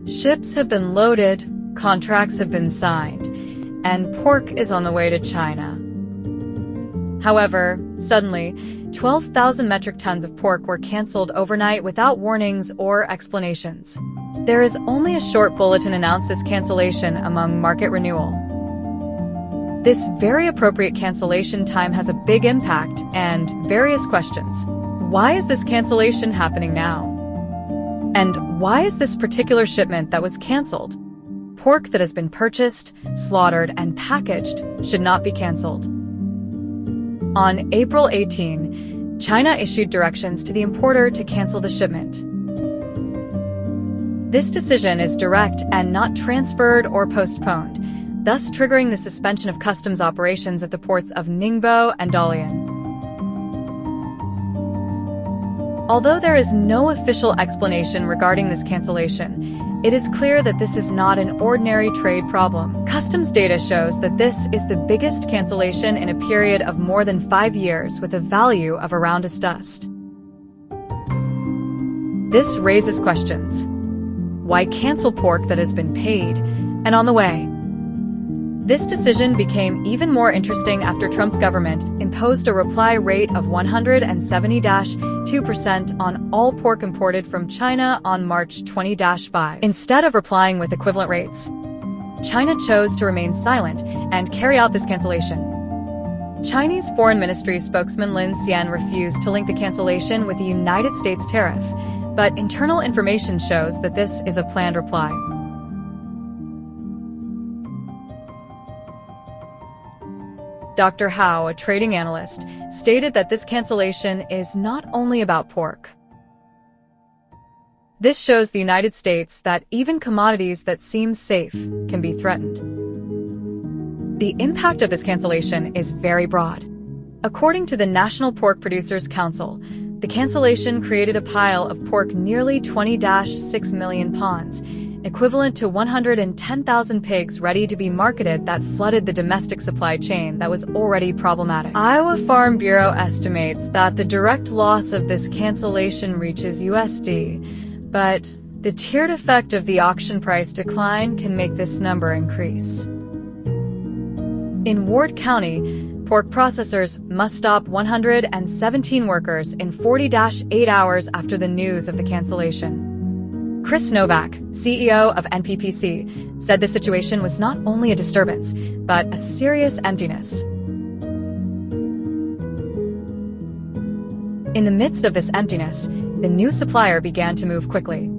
Ships have been loaded, contracts have been signed, and pork is on the way to China. However, suddenly, 12,000 metric tons of pork were canceled overnight without warnings or explanations. There is only a short bulletin announced this cancellation among market renewal. This very appropriate cancellation time has a big impact and various questions. Why is this cancellation happening now? And why is this particular shipment that was canceled? Pork that has been purchased, slaughtered, and packaged should not be canceled. On April 18, China issued directions to the importer to cancel the shipment. This decision is direct and not transferred or postponed, thus triggering the suspension of customs operations at the ports of Ningbo and Dalian. Although there is no official explanation regarding this cancellation, it is clear that this is not an ordinary trade problem. Customs data shows that this is the biggest cancellation in a period of more than 5 years with a value of around as dust. This raises questions. Why cancel pork that has been paid and on the way? This decision became even more interesting after Trump's government imposed a reply rate of 170-2% on all pork imported from China on March 20-5. Instead of replying with equivalent rates, China chose to remain silent and carry out this cancellation. Chinese Foreign Ministry spokesman Lin Xian refused to link the cancellation with the United States tariff, but internal information shows that this is a planned reply. Dr. Hao, a trading analyst, stated that this cancellation is not only about pork. This shows the United States that even commodities that seem safe can be threatened. The impact of this cancellation is very broad. According to the National Pork Producers Council, the cancellation created a pile of pork nearly 20-6 million pounds, equivalent to 110,000 pigs ready to be marketed that flooded the domestic supply chain that was already problematic. Iowa Farm Bureau estimates that the direct loss of this cancellation reaches USD, but the tiered effect of the auction price decline can make this number increase. In Ward County, pork processors must stop 117 workers in 40-8 hours after the news of the cancellation. Chris Novak, CEO of NPPC, said the situation was not only a disturbance, but a serious emptiness. In the midst of this emptiness, the new supplier began to move quickly.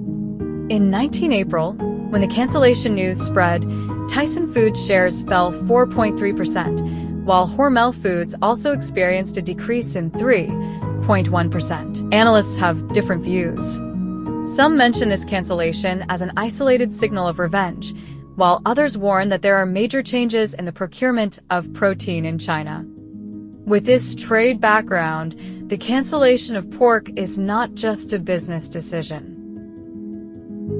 In 19 April, when the cancellation news spread, Tyson Foods shares fell 4.3%, while Hormel Foods also experienced a decrease in 3.1%. Analysts have different views. Some mention this cancellation as an isolated signal of revenge, while others warn that there are major changes in the procurement of protein in China. With this trade background, the cancellation of pork is not just a business decision.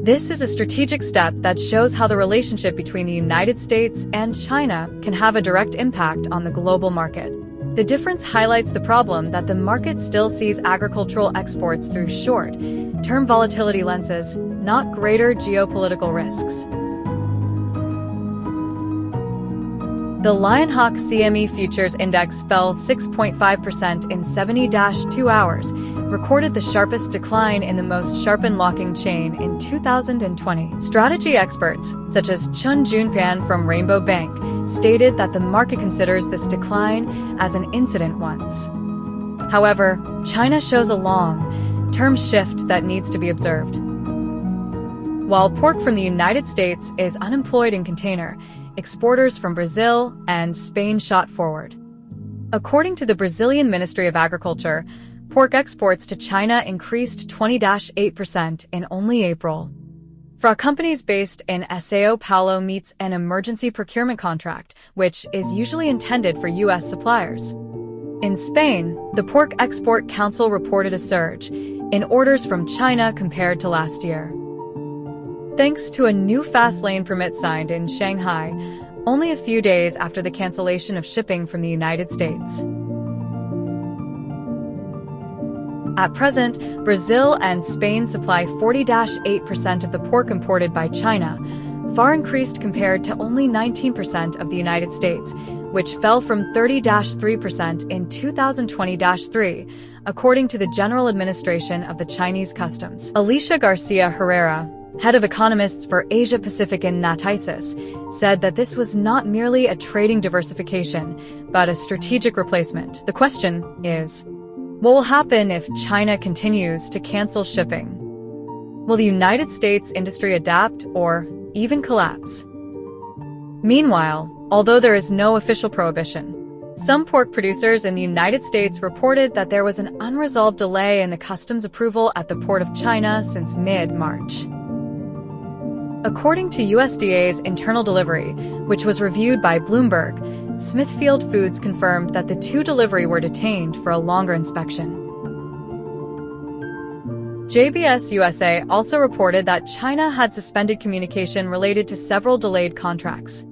This is a strategic step that shows how the relationship between the United States and China can have a direct impact on the global market. The difference highlights the problem that the market still sees agricultural exports through short-term volatility lenses, not greater geopolitical risks. The Lionhawk CME Futures Index fell 6.5% in 70-2 hours, recorded the sharpest decline in the most sharpened locking chain in 2020. Strategy experts, such as Chun Junpan from Rainbow Bank, stated that the market considers this decline as an incident once. However, China shows a long-term shift that needs to be observed. While pork from the United States is unemployed in container, exporters from Brazil and Spain shot forward. According to the Brazilian Ministry of Agriculture, pork exports to China increased 20-8% in only April. For companies based in São Paulo meets an emergency procurement contract, which is usually intended for U.S. suppliers. In Spain, the Pork Export Council reported a surge in orders from China compared to last year. Thanks to a new fast lane permit signed in Shanghai, only a few days after the cancellation of shipping from the United States. At present, Brazil and Spain supply 40-8% of the pork imported by China, far increased compared to only 19% of the United States, which fell from 30-3% in 2020-3, according to the General Administration of the Chinese Customs. Alicia Garcia Herrera, head of economists for Asia-Pacific and Natixis, said that this was not merely a trading diversification, but a strategic replacement. The question is, what will happen if China continues to cancel shipping? Will the United States industry adapt or even collapse? Meanwhile, although there is no official prohibition, some pork producers in the United States reported that there was an unresolved delay in the customs approval at the Port of China since mid-March. According to USDA's internal delivery, which was reviewed by Bloomberg, Smithfield Foods confirmed that the two delivery were detained for a longer inspection. JBS USA also reported that China had suspended communication related to several delayed contracts.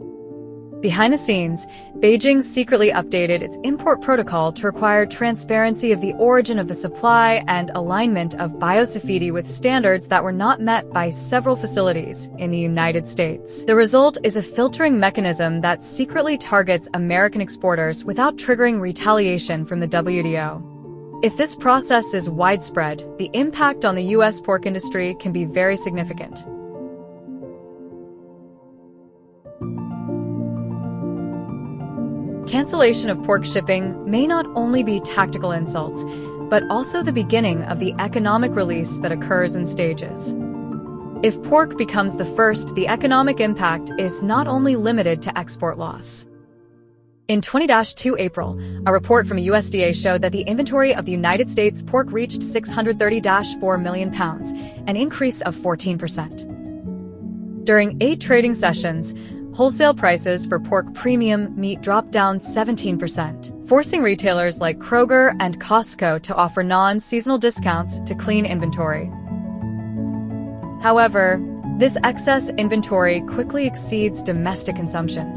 Behind the scenes, Beijing secretly updated its import protocol to require transparency of the origin of the supply and alignment of biosafety with standards that were not met by several facilities in the United States. The result is a filtering mechanism that secretly targets American exporters without triggering retaliation from the WTO. If this process is widespread, the impact on the U.S. pork industry can be very significant. Cancellation of pork shipping may not only be tactical insults, but also the beginning of the economic release that occurs in stages. If pork becomes the first, the economic impact is not only limited to export loss. In 20-2 April, a report from USDA showed that the inventory of the United States pork reached 630-4 million pounds, an increase of 14%. During 8 trading sessions, wholesale prices for pork premium meat dropped down 17%, forcing retailers like Kroger and Costco to offer non-seasonal discounts to clean inventory. However, this excess inventory quickly exceeds domestic consumption.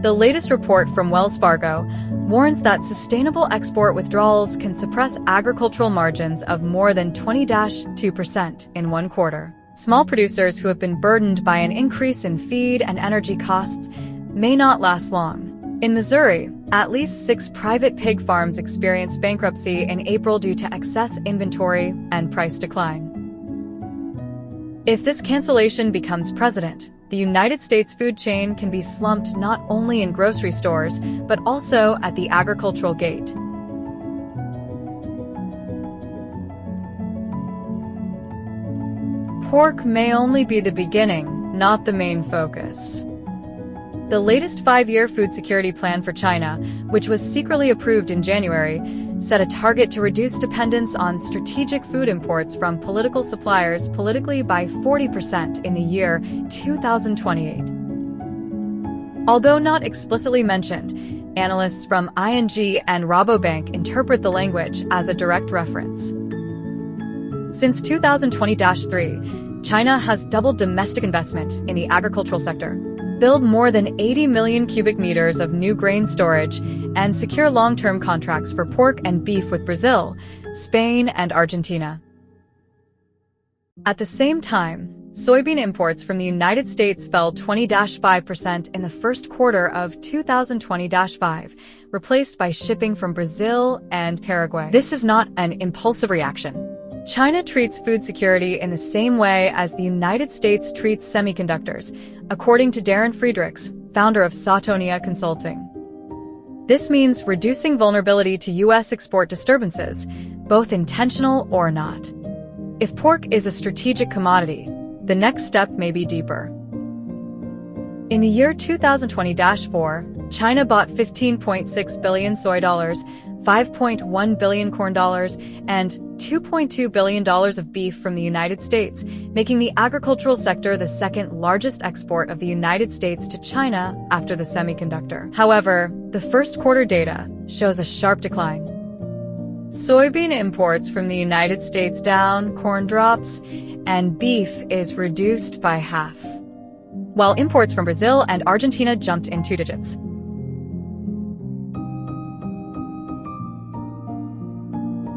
The latest report from Wells Fargo warns that sustainable export withdrawals can suppress agricultural margins of more than 20-2% in one quarter. Small producers who have been burdened by an increase in feed and energy costs may not last long. In Missouri, at least 6 private pig farms experienced bankruptcy in April due to excess inventory and price decline. If this cancellation becomes precedent, the United States food chain can be slumped not only in grocery stores, but also at the agricultural gate. Pork may only be the beginning, not the main focus. The latest 5-year food security plan for China, which was secretly approved in January, set a target to reduce dependence on strategic food imports from political suppliers politically by 40% in the year 2028. Although not explicitly mentioned, analysts from ING and Rabobank interpret the language as a direct reference. Since 2020-3, China has doubled domestic investment in the agricultural sector, build more than 80 million cubic meters of new grain storage, and secure long-term contracts for pork and beef with Brazil, Spain, and Argentina. At the same time, soybean imports from the United States fell 20-5% in the first quarter of 2020-5, replaced by shipping from Brazil and Paraguay. This is not an impulsive reaction. China treats food security in the same way as the United States treats semiconductors, according to Darren Friedrichs, founder of Satonia Consulting. This means reducing vulnerability to U.S. export disturbances, both intentional or not. If pork is a strategic commodity, the next step may be deeper. In the year 2020-4, China bought 15.6 billion soy dollars, 5.1 billion corn dollars, and $2.2 billion of beef from the United States, making the agricultural sector the second largest export of the United States to China after the semiconductor. However, the first quarter data shows a sharp decline. Soybean imports from the United States down, corn drops, and beef is reduced by half, while imports from Brazil and Argentina jumped in 2 digits.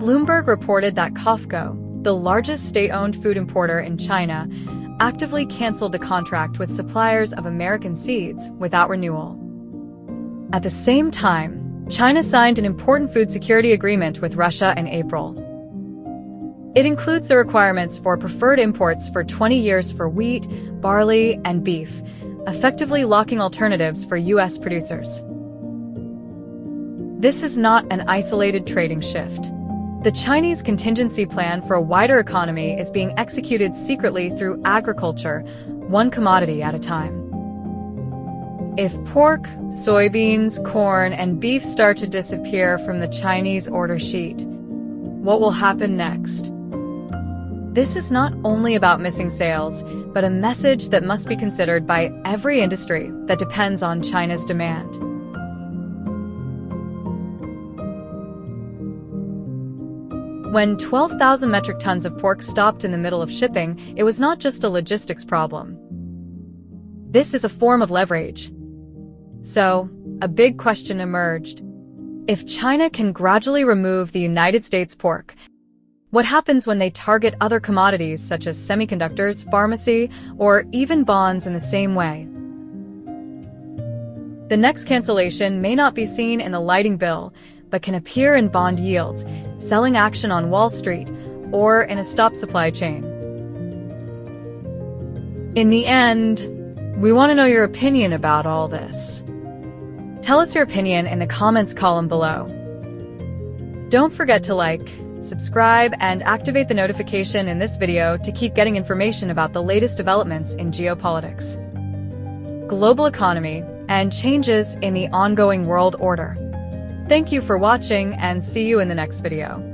Bloomberg reported that COFCO, the largest state-owned food importer in China, actively canceled a contract with suppliers of American seeds without renewal. At the same time, China signed an important food security agreement with Russia in April. It includes the requirements for preferred imports for 20 years for wheat, barley, and beef, effectively locking alternatives for U.S. producers. This is not an isolated trading shift. The Chinese contingency plan for a wider economy is being executed secretly through agriculture, one commodity at a time. If pork, soybeans, corn, and beef start to disappear from the Chinese order sheet, what will happen next? This is not only about missing sales, but a message that must be considered by every industry that depends on China's demand. When 12,000 metric tons of pork stopped in the middle of shipping, it was not just a logistics problem. This is a form of leverage. So, a big question emerged. If China can gradually remove the United States pork, what happens when they target other commodities such as semiconductors, pharmacy, or even bonds in the same way? The next cancellation may not be seen in the lighting bill, but can appear in bond yields, selling action on Wall Street, or in a stop supply chain. In the end, we want to know your opinion about all this. Tell us your opinion in the comments column below. Don't forget to like, subscribe, and activate the notification in this video to keep getting information about the latest developments in geopolitics, global economy, and changes in the ongoing world order. Thank you for watching, and see you in the next video.